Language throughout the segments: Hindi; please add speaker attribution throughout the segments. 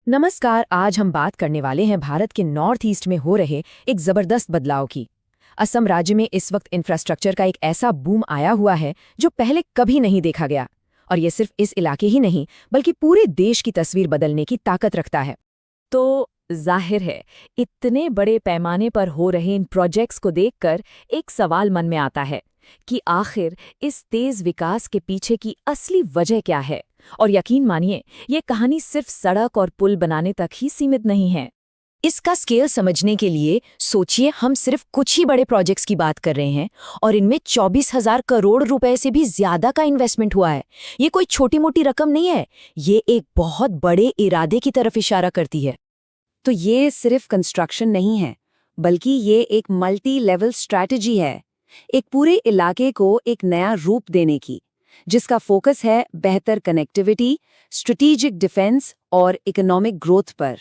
Speaker 1: नमस्कार। आज हम बात करने वाले हैं भारत के नॉर्थ ईस्ट में हो रहे एक जबरदस्त बदलाव की। असम राज्य में इस वक्त इंफ्रास्ट्रक्चर का एक ऐसा बूम आया हुआ है जो पहले कभी नहीं देखा गया, और ये सिर्फ इस इलाके ही नहीं बल्कि पूरे देश की तस्वीर बदलने की ताकत रखता है।
Speaker 2: तो जाहिर है, इतने बड़े पैमाने पर हो रहे इन प्रोजेक्ट्स को देखकर एक सवाल मन में आता है कि आखिर इस तेज विकास के पीछे की असली वजह क्या है। और यकीन मानिए, ये कहानी सिर्फ सड़क और पुल बनाने तक ही सीमित नहीं है।
Speaker 1: इसका स्केल समझने के लिए सोचिए, हम सिर्फ कुछ ही बड़े प्रोजेक्ट्स की बात कर रहे हैं और इनमें 24,000 करोड़ रुपए से भी ज्यादा का इन्वेस्टमेंट हुआ है। ये कोई छोटी मोटी रकम नहीं है, ये एक बहुत बड़े इरादे की तरफ इशारा करती है।
Speaker 3: तो ये सिर्फ कंस्ट्रक्शन नहीं है, बल्कि ये एक मल्टी लेवल स्ट्रैटेजी है, एक पूरे इलाके को एक नया रूप देने की, जिसका फोकस है बेहतर कनेक्टिविटी, स्ट्रेटेजिक डिफेंस और इकोनॉमिक ग्रोथ पर।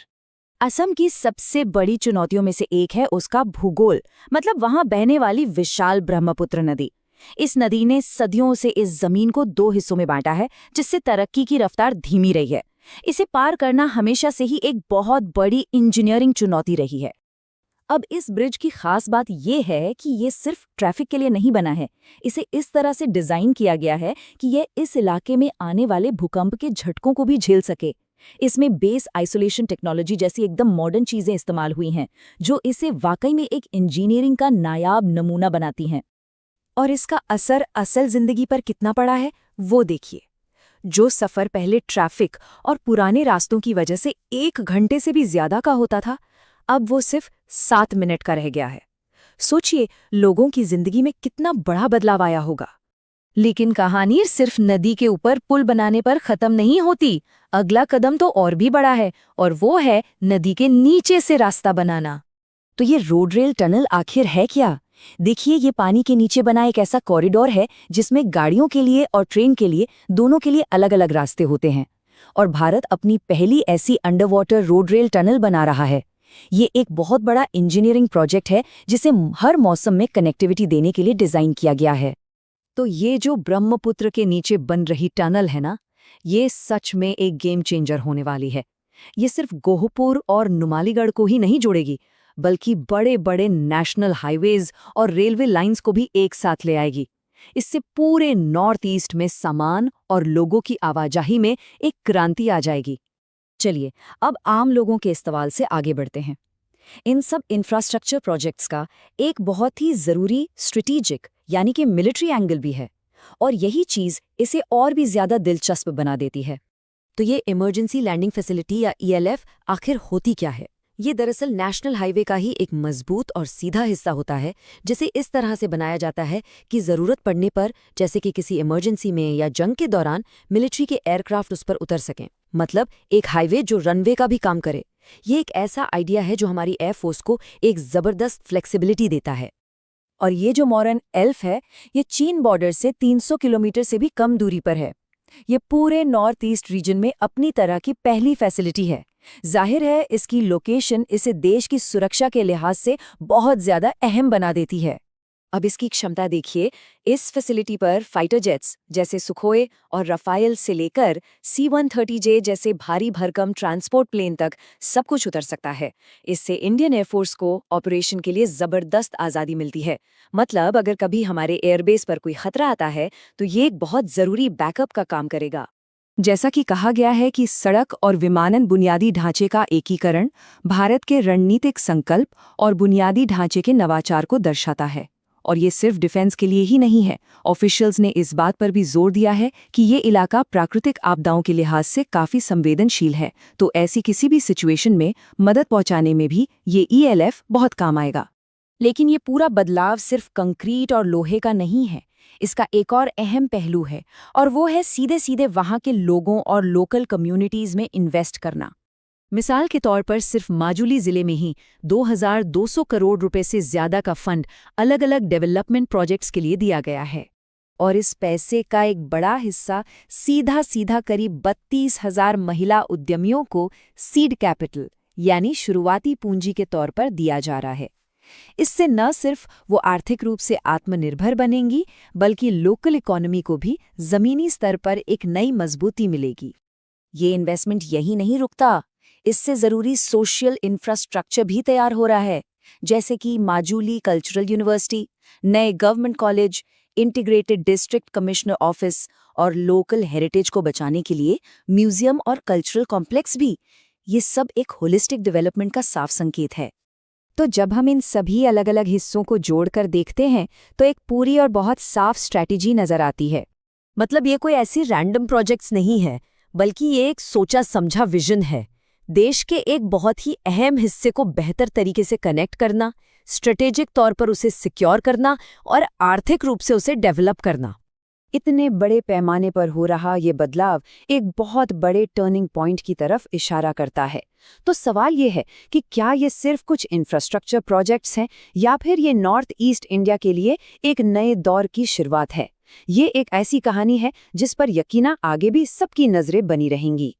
Speaker 2: असम की सबसे बड़ी चुनौतियों में से एक है उसका भूगोल, मतलब वहां बहने वाली विशाल ब्रह्मपुत्र नदी। इस नदी ने सदियों से इस जमीन को दो हिस्सों में बांटा है, जिससे तरक्की की रफ्तार धीमी रही है। इसे पार करना हमेशा से ही एक बहुत बड़ी इंजीनियरिंग चुनौती रही है। अब इस ब्रिज की खास बात यह है कि ये सिर्फ ट्रैफिक के लिए नहीं बना है। इसे इस तरह से डिजाइन किया गया है कि यह इस इलाके में आने वाले भूकंप के झटकों को भी झेल सके। इसमें बेस आइसोलेशन टेक्नोलॉजी जैसी एकदम मॉडर्न चीजें इस्तेमाल हुई हैं, जो इसे वाकई में एक इंजीनियरिंग का नायाब नमूना बनाती हैं। और इसका असर असल जिंदगी पर कितना पड़ा है, वो देखिए। जो सफर पहले ट्रैफिक और पुराने रास्तों की वजह से 1 घंटे से भी ज्यादा का होता था, अब वो सिर्फ 7 मिनट का रह गया है। सोचिए, लोगों की जिंदगी में कितना बड़ा बदलाव आया होगा।
Speaker 1: लेकिन कहानी सिर्फ नदी के ऊपर पुल बनाने पर खत्म नहीं होती। अगला कदम तो और भी बड़ा है, और वो है नदी के नीचे से रास्ता बनाना।
Speaker 3: तो ये रोड रेल टनल आखिर है क्या? देखिए, ये पानी के नीचे बना एक ऐसा कॉरिडोर है जिसमें गाड़ियों के लिए और ट्रेन के लिए, दोनों के लिए अलग अलग रास्ते होते हैं। और भारत अपनी पहली ऐसी under water road rail tunnel बना रहा है। ये एक बहुत बड़ा इंजीनियरिंग प्रोजेक्ट है जिसे हर मौसम में कनेक्टिविटी देने के लिए डिजाइन किया गया है।
Speaker 1: तो ये जो ब्रह्मपुत्र के नीचे बन रही टनल है ना, ये सच में एक गेम चेंजर होने वाली है। ये सिर्फ गोहपुर और नुमालीगढ़ को ही नहीं जोड़ेगी, बल्कि बड़े बड़े नेशनल हाईवेज और रेलवे लाइंस को भी एक साथ ले आएगी। इससे पूरे नॉर्थ ईस्ट में सामान और लोगों की आवाजाही में एक क्रांति आ जाएगी। चलिए, अब आम लोगों के इस्तेमाल से आगे बढ़ते हैं। इन सब इंफ्रास्ट्रक्चर प्रोजेक्ट्स का एक बहुत ही ज़रूरी स्ट्रेटेजिक यानी कि मिलिट्री एंगल भी है, और यही चीज़ इसे और भी ज़्यादा दिलचस्प बना देती है। तो ये इमरजेंसी लैंडिंग फैसिलिटी या ELF आखिर होती क्या है? ये दरअसल नेशनल हाईवे का ही एक मजबूत और सीधा हिस्सा होता है, जिसे इस तरह से बनाया जाता है कि ज़रूरत पड़ने पर, जैसे कि किसी इमरजेंसी में या जंग के दौरान, मिलिट्री के एयरक्राफ्ट उस पर उतर सकें। मतलब एक हाईवे जो रनवे का भी काम करे। ये एक ऐसा आइडिया है जो हमारी एयरफोर्स को एक ज़बरदस्त फ्लेक्सिबिलिटी देता है। और ये जो मॉडर्न एल्फ है, ये चीन बॉर्डर से 300 किलोमीटर से भी कम दूरी पर है। ये पूरे नॉर्थ ईस्ट रीजन में अपनी तरह की पहली फैसिलिटी है। जाहिर है, इसकी लोकेशन इसे देश की सुरक्षा के लिहाज से बहुत ज़्यादा अहम बना देती है। अब इसकी क्षमता देखिए। इस फैसिलिटी पर फाइटर जेट्स जैसे सुखोई और रफाइल से लेकर C-130J जैसे भारी भरकम ट्रांसपोर्ट प्लेन तक सब कुछ उतर सकता है। इससे इंडियन एयरफोर्स को ऑपरेशन के लिए ज़बरदस्त आज़ादी मिलती है। मतलब अगर कभी हमारे एयरबेस पर कोई खतरा आता है, तो ये एक बहुत ज़रूरी बैकअप का काम करेगा।
Speaker 3: जैसा कि कहा गया है कि सड़क और विमानन बुनियादी ढांचे का एकीकरण भारत के रणनीतिक संकल्प और बुनियादी ढांचे के नवाचार को दर्शाता है। और ये सिर्फ डिफेंस के लिए ही नहीं है। ऑफिशियल्स ने इस बात पर भी जोर दिया है कि ये इलाका प्राकृतिक आपदाओं के लिहाज से काफी संवेदनशील है, तो ऐसी किसी भी सिचुएशन में मदद पहुंचाने में भी ये ELF बहुत काम आएगा।
Speaker 2: लेकिन ये पूरा बदलाव सिर्फ कंक्रीट और लोहे का नहीं है। इसका एक और अहम पहलू है, और वो है सीधे सीधे वहाँ के लोगों और लोकल कम्युनिटीज़ में इन्वेस्ट करना।
Speaker 1: मिसाल के तौर पर सिर्फ माजुली जिले में ही 2,200 करोड़ रुपए से ज्यादा का फंड अलग अलग डेवलपमेंट प्रोजेक्ट्स के लिए दिया गया है।
Speaker 2: और इस पैसे का एक बड़ा हिस्सा सीधा सीधा करीब 32,000 महिला उद्यमियों को सीड कैपिटल यानी शुरुआती पूंजी के तौर पर दिया जा रहा है। इससे न सिर्फ वो आर्थिक रूप से आत्मनिर्भर बनेंगी, बल्कि लोकल इकोनॉमी को भी जमीनी स्तर पर एक नई मजबूती मिलेगी। ये इन्वेस्टमेंट यही नहीं रुकता। इससे जरूरी सोशल इंफ्रास्ट्रक्चर भी तैयार हो रहा है, जैसे कि माजुली कल्चरल यूनिवर्सिटी, नए government college, integrated district commissioner office और लोकल हेरिटेज को बचाने के लिए म्यूजियम और कल्चरल कॉम्प्लेक्स भी। ये सब एक होलिस्टिक डेवलपमेंट का साफ संकेत है।
Speaker 3: तो जब हम इन सभी अलग अलग हिस्सों को जोड़कर देखते हैं तो एक पूरी और बहुत साफ स्ट्रैटेजी नजर आती है।
Speaker 1: मतलब ये कोई ऐसी रैंडम प्रोजेक्ट्स नहीं है, बल्कि ये एक सोचा समझा विजन है। देश के एक बहुत ही अहम हिस्से को बेहतर तरीके से कनेक्ट करना, स्ट्रेटेजिक तौर पर उसे सिक्योर करना और आर्थिक रूप से उसे डेवलप करना।
Speaker 3: इतने बड़े पैमाने पर हो रहा ये बदलाव एक बहुत बड़े टर्निंग पॉइंट की तरफ इशारा करता है। तो सवाल ये है कि क्या ये सिर्फ कुछ इंफ्रास्ट्रक्चर प्रोजेक्ट्स हैं या फिर ये नॉर्थ ईस्ट इंडिया के लिए एक नए दौर की शुरुआत है। ये एक ऐसी कहानी है जिस पर यकीना आगे भी सबकी नजरें बनी रहेंगी।